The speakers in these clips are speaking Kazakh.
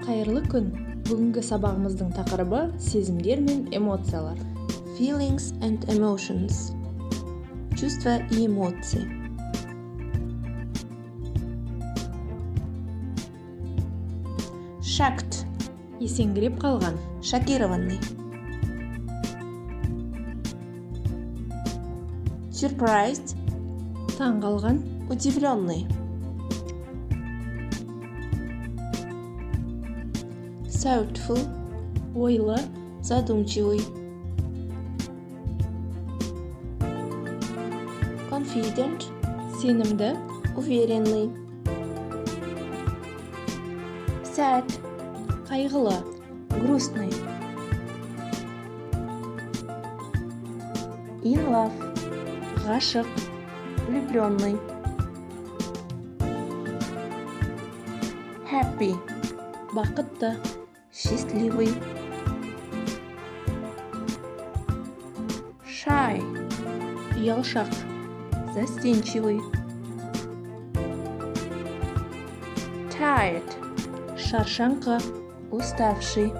Қайырлы күн. Бүгінгі сабағымыздың тақырыбы сезімдер мен эмоциялар. Feelings and emotions. Чувства и эмоции. Shocked. Есеңгіреп қалған. Шокированный. Surprised. Таң қалған. Удивленный. Thoughtful. Ойлы. Задумчивый. Confident. Сенімді. Уверенный. Sad. Қайғылы. Грустный. In love. Ғашық. Влюбленный. Happy. Бақытты. Счастливый. Shy. Ұялшақ. Застенчивый. Tired. Шаршаңқы. Уставший.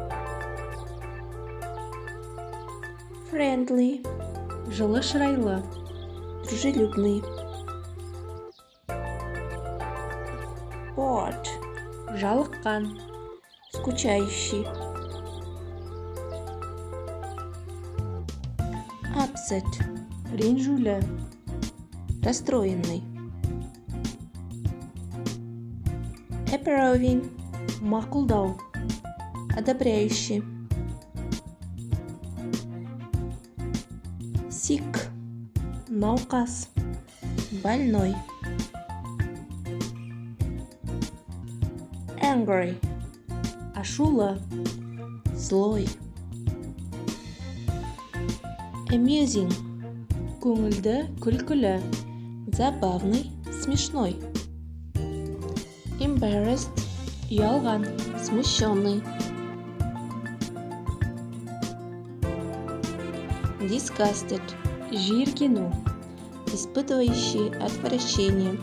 Friendly. Жылы шырайлы. Дружелюбный. Bored. Жалыққан. Скучающий. Upset. Ренжулі. Расстроенный. Approving. Мақұлдау. Одобряющий. Sick. Науқас. Больной. Angry. Ашулы. Злой. Amusing. Көңілді, күлкілі. Забавный, смешной. Embarrassed. Ұялған. Смущенный. Disgusted. Жиіркену. Испытывающий отвращение.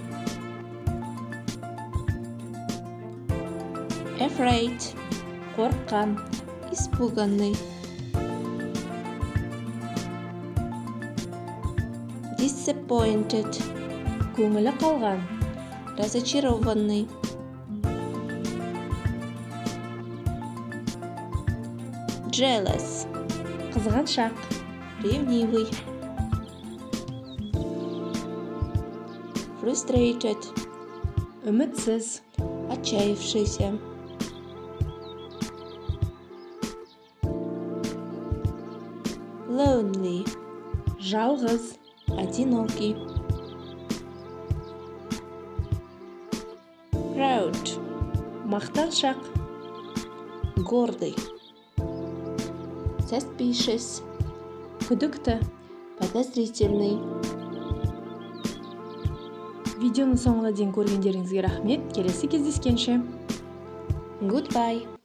Afraid. Қорыққан. Испуганный. Disappointed. Көңілі қалған. Разочарованный. Jealous. Қызғаншақ. Ревнивый. Frustrated. Үмітсіз. Отчаявшийся. Lonely. Жалғыз. Одинокий. Proud. Мақтаншақ. Гордый. Suspicious. Күдікті. Подозрительный. Видеоның соңына дейін көргендеріңізге рахмет. Келесі кездескенше. Goodbye.